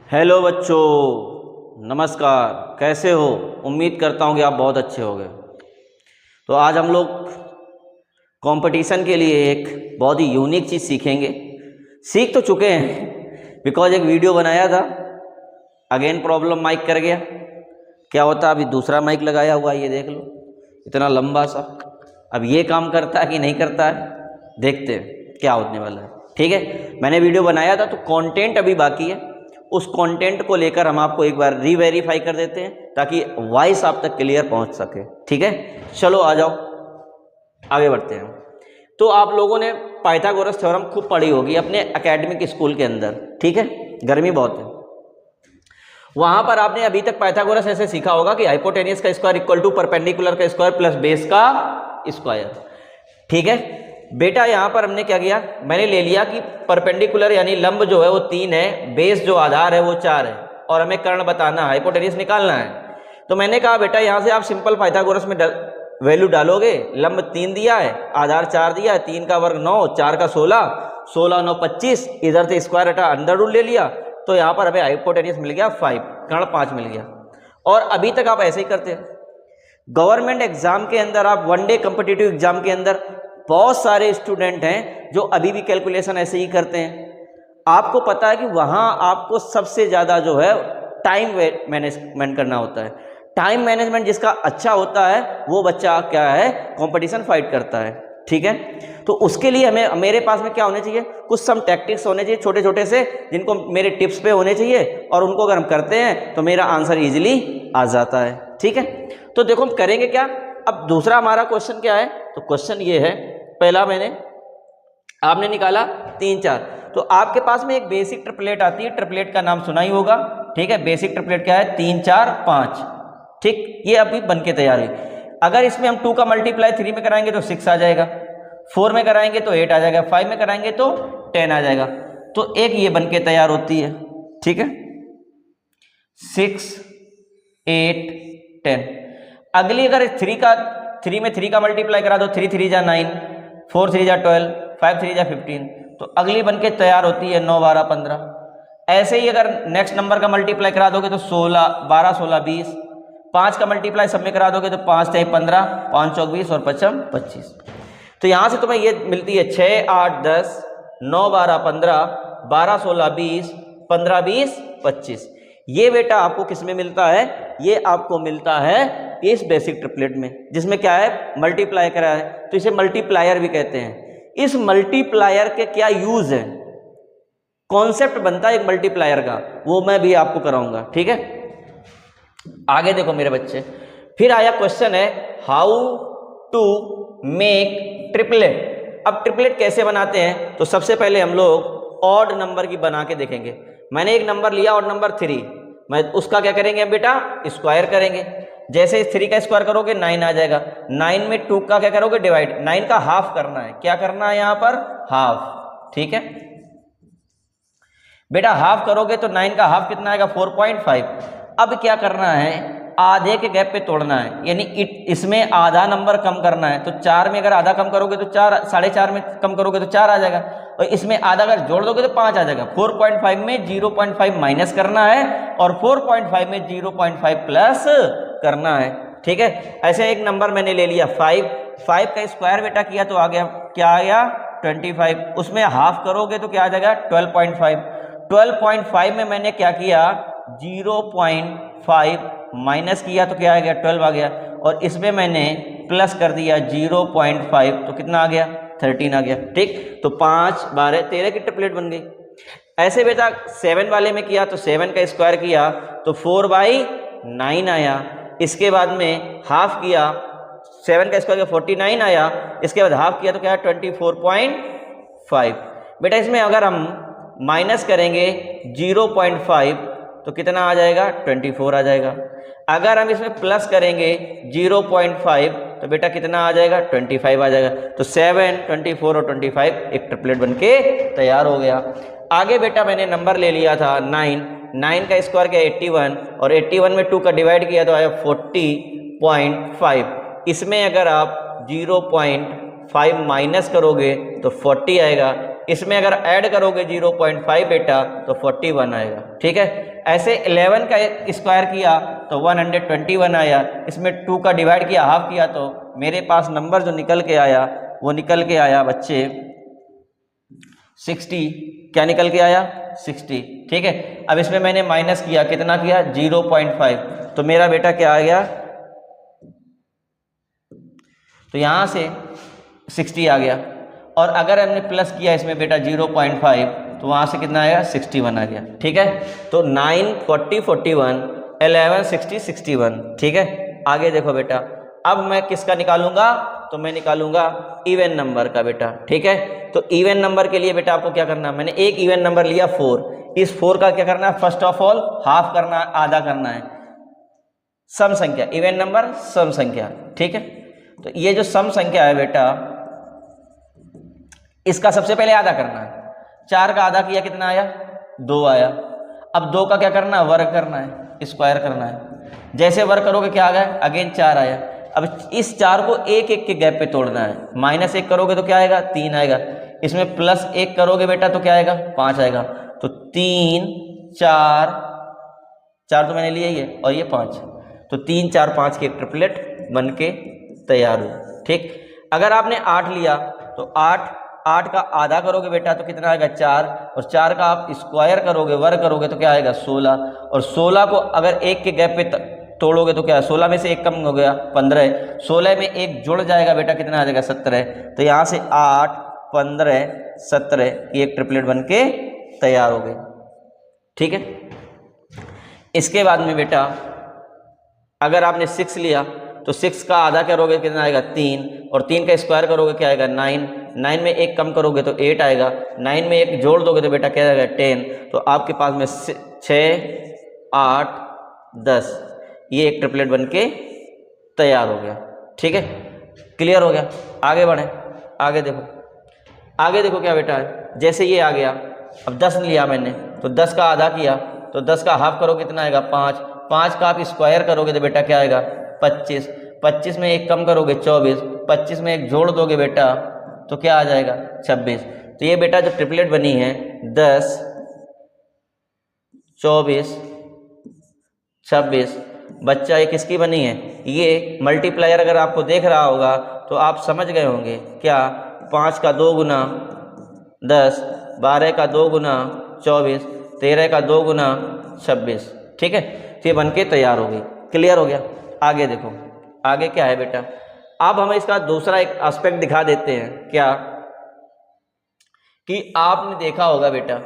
Hello बच्चों, नमस्कार। कैसे हो? उम्मीद करता हूँ कि आप बहुत अच्छे होंगे। तो आज हम लोग कंपटीशन के लिए एक बहुत ही यूनिक चीज़ सीखेंगे। सीख तो चुके हैं बिकॉज एक वीडियो बनाया था, अगेन प्रॉब्लम माइक कर गया। क्या होता, अभी दूसरा माइक लगाया हुआ है, ये देख लो, इतना लंबा सा। अब ये काम करता है कि नहीं करता है, देखते हैं क्या होने वाला है। ठीक है, मैंने वीडियो बनाया था तो कंटेंट अभी बाकी है, उस कंटेंट को लेकर हम आपको एक बार रीवेरीफाई कर देते हैं ताकि वॉइस आप तक क्लियर पहुंच सके। ठीक है, चलो आ जाओ, आगे बढ़ते हैं। तो आप लोगों ने पाइथागोरस थ्योरम खूब पढ़ी होगी अपने एकेडमिक स्कूल के अंदर। ठीक है, गर्मी बहुत है, वहां पर आपने अभी तक पाइथागोरस ऐसे सीखा होगा कि हाइपोटेनियस का स्क्वायर इक्वल टू परपेंडिकुलर का स्क्वायर प्लस बेस का स्क्वायर। ठीक है बेटा, यहां पर हमने क्या किया, मैंने ले लिया कि परपेंडिकुलर यानी लंब जो है वो 3 है, बेस जो आधार है वो 4 है, और हमें कर्ण बताना है, हाइपोटेनियस निकालना है। तो मैंने कहा बेटा यहां से आप सिंपल पाइथागोरस में वैल्यू डालोगे। लंब 3 दिया है, आधार 4 दिया है, 3 का वर्ग 9, 4 का 16, 16 9 25, इधर से स्क्वायर हटा अंडर रूट ले लिया, तो यहाँ पर हमें हाइपोटेनियस मिल गया 5, कर्ण 5 मिल गया। और अभी तक आप ऐसे ही करते हैं। गवर्नमेंट एग्जाम के अंदर, आप वन डे कॉम्पिटिटिव एग्जाम के अंदर बहुत सारे स्टूडेंट हैं जो अभी भी कैलकुलेशन ऐसे ही करते हैं। आपको पता है कि वहाँ आपको सबसे ज़्यादा जो है टाइम मैनेजमेंट करना होता है। टाइम मैनेजमेंट जिसका अच्छा होता है वो बच्चा क्या है, कंपटीशन फाइट करता है। ठीक है, तो उसके लिए हमें, मेरे पास में क्या होने चाहिए, कुछ सम टैक्टिक्स होने चाहिए छोटे छोटे से, जिनको मेरे टिप्स पे होने चाहिए, और उनको अगर हम करते हैं तो मेरा आंसर इजीली आ जाता है। ठीक है, तो देखो हम करेंगे क्या। अब दूसरा हमारा क्वेश्चन क्या है, तो क्वेश्चन ये है, पहला आपने निकाला 3 4, तो आपके पास में एक बेसिक ट्रिपलेट आती है, ट्रिपलेट का नाम सुना ही होगा। ठीक है, बेसिक ट्रिपलेट क्या है, 3 4 5। ठीक, ये अभी बन के तैयार है। अगर इसमें हम 2 का मल्टीप्लाई 3 में कराएंगे तो 6 आ जाएगा, 4 में कराएंगे तो 8 आ जाएगा, 5 में कराएंगे तो 10 आ जाएगा। तो एक ये बन के तैयार होती है। ठीक है, 6 8 10। अगली अगर 3 में 3 का मल्टीप्लाई करा दो, 3 3 जा 9, 4 3 जा 12, 5 3 जा 15, तो अगली बनके तैयार होती है 9 12 15। ऐसे ही अगर नेक्स्ट नंबर का मल्टीप्लाई करा दोगे तो 16 12 16 20, 5 का मल्टीप्लाई सब में करा दोगे तो 5 3 15, 5 4 20 और 5 25। तो यहाँ से तुम्हें ये मिलती है 6 8 10 9 12 15 12 16 20 15 20 25। ये बेटा आपको किस में मिलता है, ये आपको मिलता है इस बेसिक ट्रिपलेट में, जिसमें क्या है, मल्टीप्लाई करा है, तो इसे मल्टीप्लायर भी कहते हैं। इस मल्टीप्लायर के क्या यूज है, कॉन्सेप्ट बनता है एक मल्टीप्लायर का, वो मैं भी आपको कराऊंगा। ठीक है, आगे देखो मेरे बच्चे, फिर आया क्वेश्चन है हाउ टू मेक ट्रिपलेट। अब ट्रिपलेट कैसे बनाते हैं, तो सबसे पहले हम लोग ऑड नंबर की बना के देखेंगे। मैंने एक नंबर लिया ऑड नंबर 3, मैं उसका क्या करेंगे बेटा, स्क्वायर करेंगे। जैसे 3 का स्क्वायर करोगे 9 आ जाएगा, 9 में 2 का क्या करोगे, डिवाइड, 9 का हाफ करना है, क्या करना है यहाँ पर, हाफ। ठीक है बेटा, हाफ करोगे तो 9 का हाफ कितना आएगा, 4.5। अब क्या करना है, आधे के गैप पे तोड़ना है, यानी इसमें आधा नंबर कम करना है। तो 4 में अगर आधा कम करोगे तो 4, 4.5 में कम करोगे तो 4 आ जाएगा, और इसमें आधा अगर जोड़ दोगे तो 5 आ जाएगा। 4.5 में 0.5 माइनस करना है, और 4.5 में 0.5 प्लस करना है। ठीक है, ऐसे एक नंबर मैंने ले लिया 5 का स्क्वायर बेटा किया तो आ गया, क्या आ गया, 25। उसमें हाफ करोगे तो क्या आ जाएगा, 12.5। 12.5 में मैंने क्या किया, 0.5 माइनस किया तो क्या आ गया, 12 आ गया, और इसमें मैंने प्लस कर दिया 0.5, तो कितना आ गया, 13 आ गया। ठीक, तो 5 12 13 की ट्रिपलेट बन गई। ऐसे बेटा 7 वाले में किया तो 7 का स्क्वायर किया तो 4/9 आया। इसके बाद में हाफ किया, 7 का स्क्वायर किया 49 आया, इसके बाद हाफ किया तो क्या है, 24.5। बेटा इसमें अगर हम माइनस करेंगे 0.5 तो कितना आ जाएगा, 24 आ जाएगा। अगर हम इसमें प्लस करेंगे 0.5 तो बेटा कितना आ जाएगा, 25 आ जाएगा। तो 7 24 और 25 एक ट्रिपलेट बनके तैयार हो गया। आगे बेटा मैंने नंबर ले लिया था 9 का स्क्वायर किया 81, और 81 में 2 का डिवाइड किया तो आया 40.5। इसमें अगर आप 0.5 माइनस करोगे तो 40 आएगा, इसमें अगर ऐड करोगे 0.5 बेटा तो 41 आएगा। ठीक है, ऐसे 11 का स्क्वायर किया तो 121 आया, इसमें 2 का डिवाइड किया, हाफ किया, तो मेरे पास नंबर जो निकल के आया वो निकल के आया बच्चे 60। क्या निकल के आया? 60। ठीक है, अब इसमें मैंने माइनस किया, कितना किया? 0.5, तो मेरा बेटा क्या आ गया? तो यहाँ से 60 आ गया, और अगर हमने प्लस किया इसमें बेटा 0.5 तो वहाँ से कितना आएगा? 61 आ गया। ठीक है, तो 9 40 41 11 60 61। ठीक है, आगे देखो बेटा, अब मैं किसका निकालूंगा? तो मैं निकालूंगा इवन नंबर का बेटा। ठीक है, तो इवन नंबर के लिए बेटा आपको क्या करना है? मैंने एक इवन नंबर लिया 4, इस 4 का क्या करना है? फर्स्ट ऑफ ऑल हाफ करना है, आधा करना है। सम संख्या, इवन नंबर सम संख्या। ठीक है, तो ये जो सम संख्या है बेटा, इसका सबसे पहले आधा करना है। 4 का आधा किया, कितना आया? 2 आया। अब 2 का क्या करना है? वर्ग करना है, स्क्वायर करना है। जैसे वर्ग करोगे क्या आ गया? अगेन 4 आया। अब इस 4 को एक एक के गैप पे तोड़ना है। -1 करोगे तो क्या आएगा? 3 आएगा। इसमें +1 करोगे बेटा तो क्या आएगा? 5 आएगा। तो 3 4 4 तो मैंने लिया ही है, और ये 5, तो 3 4 5 की एक ट्रिपलेट बन के तैयार हुई। ठीक, अगर आपने 8 लिया तो 8 का आधा करोगे बेटा तो कितना आएगा? 4, और 4 का आप स्क्वायर करोगे, वर्ग करोगे तो क्या आएगा? 16, और 16 को अगर एक के गैप पे तोड़ोगे तो क्या है? 16 में से एक कम हो गया, 15। 16 में एक जुड़ जाएगा बेटा, कितना आ जाएगा? 17। तो यहाँ से 8 15 17 की एक ट्रिपलेट बन के तैयार हो गई। ठीक है, इसके बाद में बेटा अगर आपने 6 लिया तो 6 का आधा करोगे कितना आएगा? 3, और 3 का स्क्वायर करोगे क्या आएगा? 9। 9 में एक कम करोगे तो 8 आएगा। 9 में एक जोड़ दोगे तो बेटा क्या आएगा? 10। तो आपके पास में 6 8 10 ये एक ट्रिपलेट बन के तैयार हो गया। ठीक है, क्लियर हो गया? आगे बढ़े, आगे देखो, आगे देखो क्या बेटा है। जैसे ये आ गया, अब 10 लिया मैंने तो 10 का आधा किया, तो 10 का हाफ करोगे कितना आएगा? 5। 5 का आप स्क्वायर करोगे तो बेटा क्या आएगा? 25। 25 में एक कम करोगे 24। 25 में एक जोड़ दोगे बेटा तो क्या आ जाएगा? 26। तो ये बेटा जो ट्रिपलेट बनी है 10 24 26, बच्चा ये किसकी बनी है? ये मल्टीप्लायर अगर आपको देख रहा होगा तो आप समझ गए होंगे क्या? 5 का 2 गुना 10, 12 का 2 गुना 24, 13 का 2 गुना 26। ठीक है, तो ये बन के तैयार हो गई। क्लियर हो गया? आगे देखो, आगे क्या है बेटा, अब हम इसका दूसरा एक एस्पेक्ट दिखा देते हैं। क्या कि आपने देखा होगा बेटा,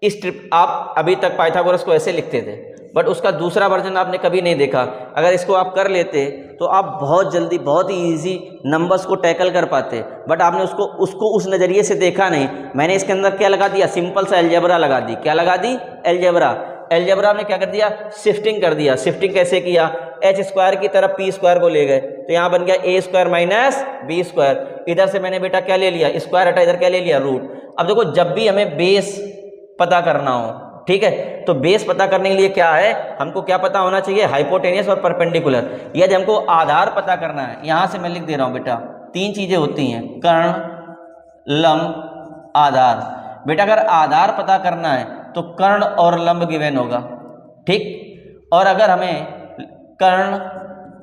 इस ट्रिप आप अभी तक पाइथागोरस को ऐसे लिखते थे, बट उसका दूसरा वर्जन आपने कभी नहीं देखा। अगर इसको आप कर लेते तो आप बहुत जल्दी, बहुत ही ईजी नंबर्स को टैकल कर पाते, बट आपने उसको उस नज़रिए से देखा नहीं। मैंने इसके अंदर क्या लगा दिया? सिंपल सा एलजेब्रा लगा दी। क्या लगा दी? एलजेब्रा। एलजेब्रा ने क्या कर दिया? शिफ्टिंग कर दिया। शिफ्टिंग कैसे किया? एच स्क्वायर की तरफ पी स्क्वायर को ले गए, तो यहाँ बन गया ए स्क्वायर माइनस बी स्क्वायर। इधर से मैंने बेटा क्या ले लिया? स्क्वायर हटा, इधर क्या ले लिया? रूट। अब देखो, जब भी हमें बेस पता करना हो, ठीक है, तो बेस पता करने के लिए क्या है? हमको क्या पता होना चाहिए? हाइपोटेनियस और परपेंडिकुलर। यदि हमको आधार पता करना है, यहाँ से मैं लिख दे रहा हूँ बेटा, 3 चीज़ें होती हैं, कर्ण, लंब, आधार। बेटा अगर आधार पता करना है तो कर्ण और लंब गिवन होगा, ठीक। और अगर हमें कर्ण,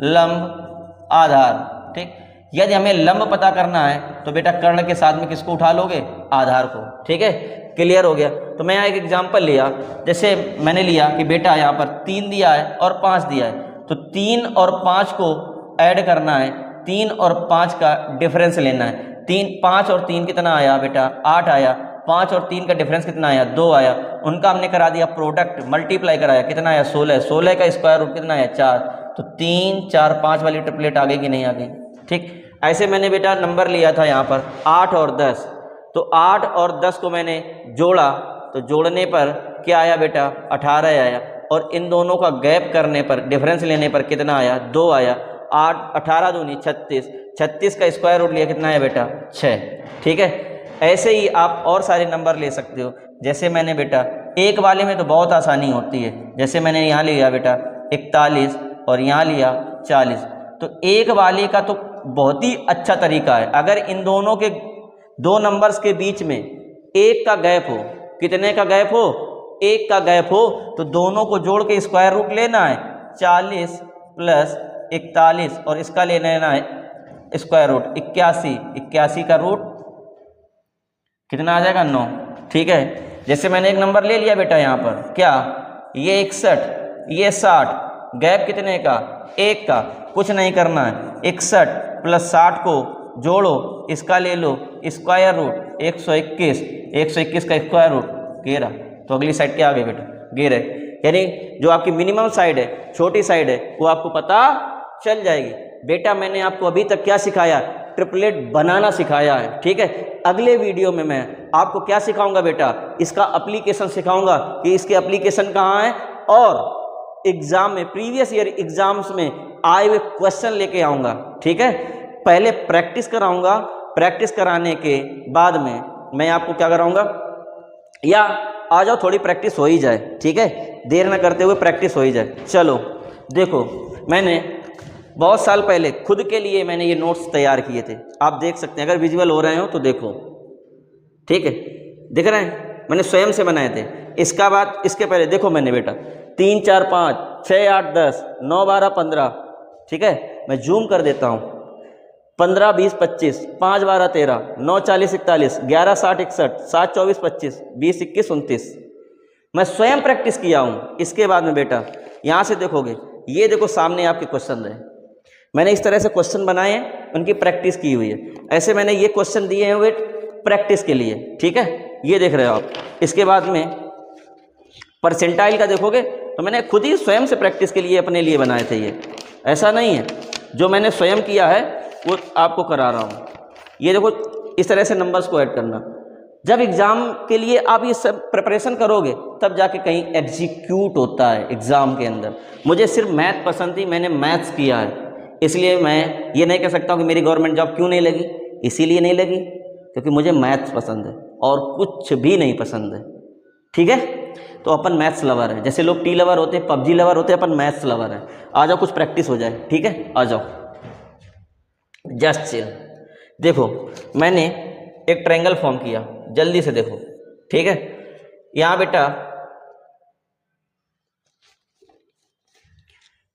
लंब, आधार, ठीक, यदि हमें लंब पता करना है तो बेटा कर्ण के साथ में किसको उठा लोगे? आधार को, ठीक है। क्लियर हो गया? तो मैं यहाँ एक एग्जांपल लिया, जैसे मैंने लिया कि बेटा यहाँ पर 3 दिया है और 5 दिया है, तो 3 और 5 को ऐड करना है, 3 और 5 का डिफरेंस लेना है। 5 और 3 कितना आया बेटा? 8 आया। 5 और 3 का डिफरेंस कितना आया? 2 आया। उनका हमने करा दिया प्रोडक्ट, मल्टीप्लाई कराया, कितना आया? 16। 16 का स्क्वायर रूट कितना आया? 4। तो 3 4 5 वाली ट्रिपलेट आ गई कि नहीं आ गई? ठीक। ऐसे मैंने बेटा नंबर लिया था यहाँ पर 8 और 10, तो 8 और 10 को मैंने जोड़ा, तो जोड़ने पर क्या आया बेटा? 18 आया। और इन दोनों का गैप करने पर, डिफरेंस लेने पर कितना आया? 2 आया। 8 18 दूनी 36, 36 का स्क्वायर रूट लिया, कितना आया बेटा? 6। ठीक है। ऐसे ही आप और सारे नंबर ले सकते हो। जैसे मैंने बेटा एक वाले में तो बहुत आसानी होती है, जैसे मैंने यहाँ लिया बेटा 41 और यहाँ लिया 40, तो एक वाले का तो बहुत ही अच्छा तरीका है, अगर इन दोनों के 2 नंबर्स के बीच में 1 का गैप हो, कितने का गैप हो? 1 का गैप हो तो दोनों को जोड़ के स्क्वायर रूट लेना है। 40 प्लस 41 और इसका लेना है स्क्वायर रूट 81। 81 का रूट कितना आ जाएगा 9। ठीक है, जैसे मैंने एक नंबर ले लिया बेटा यहाँ पर, क्या ये 61 ये 60, गैप कितने का 1 का। कुछ नहीं करना है, 61 प्लस 60 को जोड़ो, इसका ले लो स्क्वायर रूट 121। 121 का स्क्वायर रूट 11। तो अगली साइड क्या आ गई बेटा 11, यानी जो आपकी मिनिमम साइड है, छोटी साइड है, वो आपको पता चल जाएगी। बेटा मैंने आपको अभी तक क्या सिखाया, ट्रिपलेट बनाना सिखाया है। ठीक है, अगले वीडियो में मैं आपको क्या सिखाऊंगा बेटा, इसका एप्लीकेशन सिखाऊंगा कि इसके एप्लीकेशन कहाँ है, और एग्जाम में प्रीवियस ईयर एग्जाम्स में आए हुए क्वेश्चन लेके आऊंगा। ठीक है, पहले प्रैक्टिस कराऊंगा, प्रैक्टिस कराने के बाद में मैं आपको क्या कराऊंगा, या आ जाओ थोड़ी प्रैक्टिस हो ही जाए। ठीक है, देर ना करते हुए प्रैक्टिस हो ही जाए। चलो देखो, मैंने बहुत साल पहले खुद के लिए मैंने ये नोट्स तैयार किए थे, आप देख सकते हैं, अगर विजुअल हो रहे हो तो देखो। ठीक है, दिख रहे हैं, मैंने स्वयं से बनाए थे। इसका बाद इसके पहले देखो मैंने बेटा 3 4 5 6 8 10 9 12 15। ठीक है, मैं जूम कर देता हूँ, 15 20 25 5 12 13 9 40 41 11 60 61 7 24 25 20 21 29। मैं स्वयं प्रैक्टिस किया हूँ। इसके बाद में बेटा यहाँ से देखोगे, ये देखो सामने आपके क्वेश्चन है, मैंने इस तरह से क्वेश्चन बनाए हैं, उनकी प्रैक्टिस की हुई है। ऐसे मैंने ये क्वेश्चन दिए हैं वे प्रैक्टिस के लिए। ठीक है, ये देख रहे हो आप। इसके बाद में परसेंटाइल का देखोगे तो मैंने खुद ही स्वयं से प्रैक्टिस के लिए अपने लिए बनाए थे। ये ऐसा नहीं है, जो मैंने स्वयं किया है वो आपको करा रहा हूँ। ये देखो, इस तरह से नंबर्स को ऐड करना। जब एग्ज़ाम के लिए आप ये सब प्रिपरेशन करोगे तब जाके कहीं एग्जीक्यूट होता है एग्ज़ाम के अंदर। मुझे सिर्फ मैथ पसंद थी, मैंने मैथ्स किया है, इसलिए मैं ये नहीं कह सकता हूँ कि मेरी गवर्नमेंट जॉब क्यों नहीं लगी। इसीलिए नहीं लगी क्योंकि मुझे मैथ्स पसंद है और कुछ भी नहीं पसंद है। ठीक है, तो अपन मैथ्स लवर हैं, जैसे लोग टी लवर होते हैं, पबजी लवर होते हैं, अपन मैथ्स लवर हैं। आ जाओ कुछ प्रैक्टिस हो जाए। ठीक है, आ जाओ, जस्ट चिल। देखो मैंने एक ट्रायंगल फॉर्म किया, जल्दी से देखो। ठीक है, यहाँ बेटा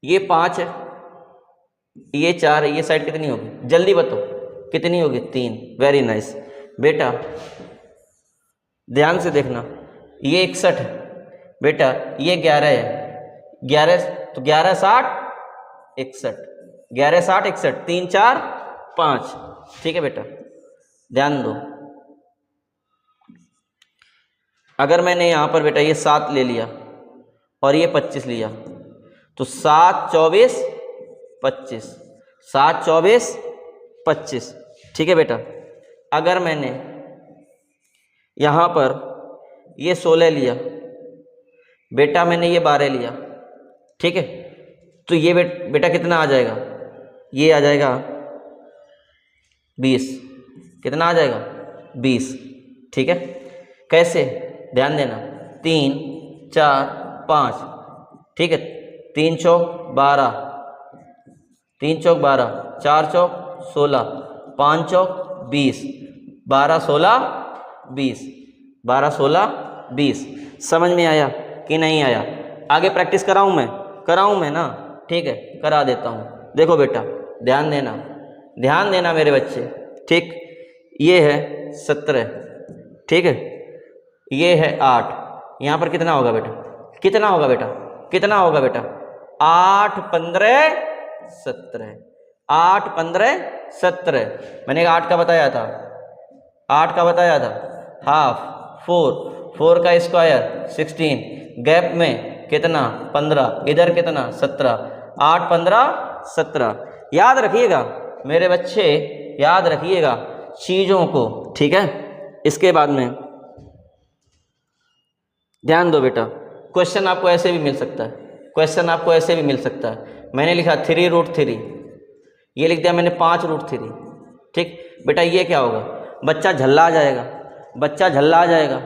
ये 5 है, ये 4 है, ये साइड कितनी होगी जल्दी बताओ, कितनी होगी 3। वेरी नाइस बेटा, ध्यान से देखना। ये 61 है बेटा, ये 11 है, 11 तो 11 60 61, 11 60 61, 3 4 5। ठीक है बेटा, ध्यान दो। अगर मैंने यहाँ पर बेटा ये 7 ले लिया और ये 25 लिया तो 7 24 25, 7 24 25। ठीक है बेटा, अगर मैंने यहाँ पर ये 16 लिया बेटा, मैंने ये 12 लिया, ठीक है, तो ये बेटा कितना आ जाएगा, ये आ जाएगा 20। कितना आ जाएगा 20। ठीक है, कैसे, ध्यान देना, 3 4 5। ठीक है, 3 चौक 12, 3 चौक 12, 4 चौक 16, 5 चौक 20, 12 16 20, 12 16 20। समझ में आया कि नहीं आया? आगे प्रैक्टिस कराऊं मैं? कराऊं मैं ना? ठीक है, करा देता हूं। देखो बेटा, ध्यान देना, ध्यान देना मेरे बच्चे। ठीक, ये है 17, ठीक है, ये है 8। यहाँ पर कितना होगा बेटा, कितना होगा बेटा, कितना होगा बेटा, 8 15 17, 8 15 17। मैंने 8 का बताया था, 8 का बताया था, हाफ 4, 4 का स्क्वायर 16, गैप में कितना 15, इधर कितना 17, 8 15 17। याद रखिएगा मेरे बच्चे, याद रखिएगा चीज़ों को, ठीक है। इसके बाद में ध्यान दो बेटा, क्वेश्चन आपको ऐसे भी मिल सकता है, क्वेश्चन आपको ऐसे भी मिल सकता है। मैंने लिखा 3√3, ये लिख दिया मैंने 5√3। ठीक बेटा, ये क्या होगा, बच्चा झल्ला जाएगा, बच्चा झल्ला जाएगा,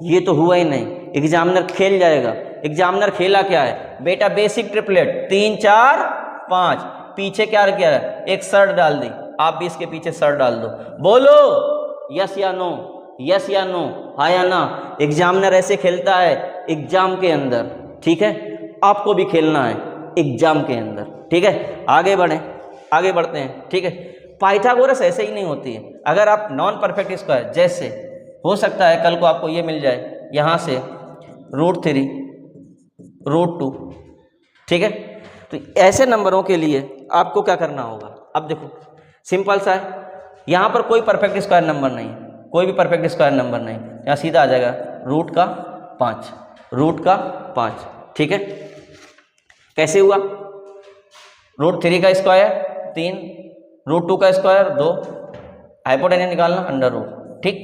ये तो हुआ ही नहीं, एग्जामिनर खेल जाएगा। एग्जामिनर खेला क्या है बेटा, बेसिक ट्रिपलेट 3 4 5, पीछे क्या किया है, एक शर्ट डाल दी, आप भी इसके पीछे शर्ट डाल दो, बोलो यस या नो, यस या नो, हाँ या ना। एग्जामिनर ऐसे खेलता है एग्जाम के अंदर, ठीक है, आपको भी खेलना है एग्जाम के अंदर, ठीक है। आगे बढ़ते हैं, ठीक है। पाइथागोरस ऐसे ही नहीं होती है। अगर आप नॉन परफेक्ट स्क्वायर, जैसे हो सकता है कल को आपको ये मिल जाए यहाँ से √3 √2, ठीक है। तो ऐसे नंबरों के लिए आपको क्या करना होगा, अब देखो सिंपल सा है, यहाँ पर कोई परफेक्ट स्क्वायर नंबर नहीं, कोई भी परफेक्ट स्क्वायर नंबर नहीं, यहाँ सीधा आ जाएगा √5, ठीक है। कैसे हुआ, √3 का स्क्वायर 3, √2 का स्क्वायर 2, हाइपोटेन्यूज निकालना √, ठीक।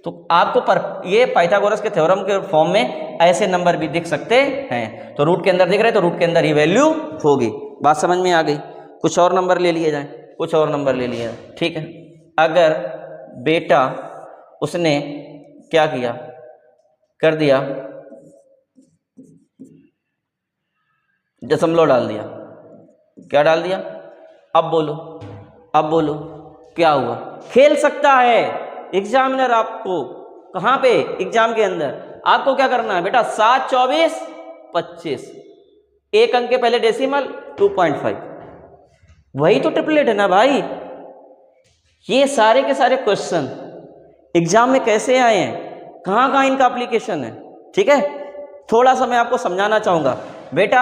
तो आपको ये पाइथागोरस के थ्योरम के फॉर्म में ऐसे नंबर भी दिख सकते हैं। तो रूट के अंदर दिख रहे तो रूट के अंदर ही वैल्यू होगी। बात समझ में आ गई। कुछ और नंबर ले लिए जाए, ठीक है। अगर बेटा उसने क्या किया, कर दिया दशमलव डाल दिया, क्या डाल दिया, अब बोलो क्या हुआ। खेल सकता है एग्जामिनर आपको, कहाँ पे, एग्जाम के अंदर। आपको क्या करना है बेटा, 7, 24, 25, एक अंक के पहले डेसिमल 2.5, वही तो ट्रिपलेट है ना भाई। ये सारे के सारे क्वेश्चन एग्जाम में कैसे आए हैं, कहाँ कहाँ इनका एप्लीकेशन है, ठीक है। थोड़ा सा मैं आपको समझाना चाहूँगा। बेटा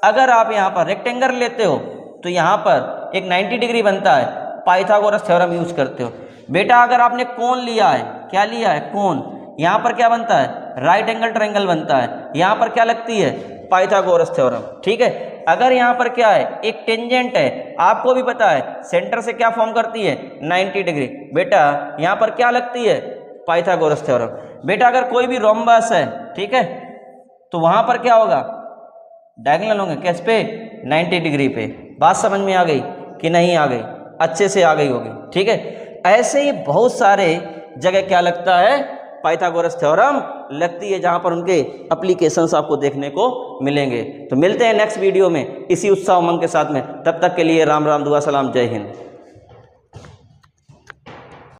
अगर आप यहाँ पर रेक्टेंगल लेते हो तो यहाँ पर एक 90 डिग्री बनता है, पाइथागोरस थ्योरम यूज करते हो। बेटा अगर आपने कोण लिया है, क्या लिया है, कोण, यहाँ पर क्या बनता है, राइट एंगल ट्रायंगल बनता है, यहाँ पर क्या लगती है, पाइथागोरस थ्योरम, ठीक है। अगर यहाँ पर क्या है, एक टेंजेंट है, आपको भी पता है सेंटर से क्या फॉर्म करती है, 90 डिग्री, बेटा यहाँ पर क्या लगती है, पाइथागोरस थ्योरम। बेटा अगर कोई भी रोम्बस है, ठीक है, तो वहाँ पर क्या होगा, डायगोनल होंगे, किस पे, 90 डिग्री पे। बात समझ में आ गई कि नहीं आ गई, अच्छे से आ गई होगी, ठीक है। ऐसे ही बहुत सारे जगह क्या लगता है, पाइथागोरस थ्योरम लगती है, जहां पर उनके एप्लीकेशंस आपको देखने को मिलेंगे। तो मिलते हैं नेक्स्ट वीडियो में इसी उत्साह उमंग के साथ में। तब तक के लिए राम राम, दुआ सलाम, जय हिंद।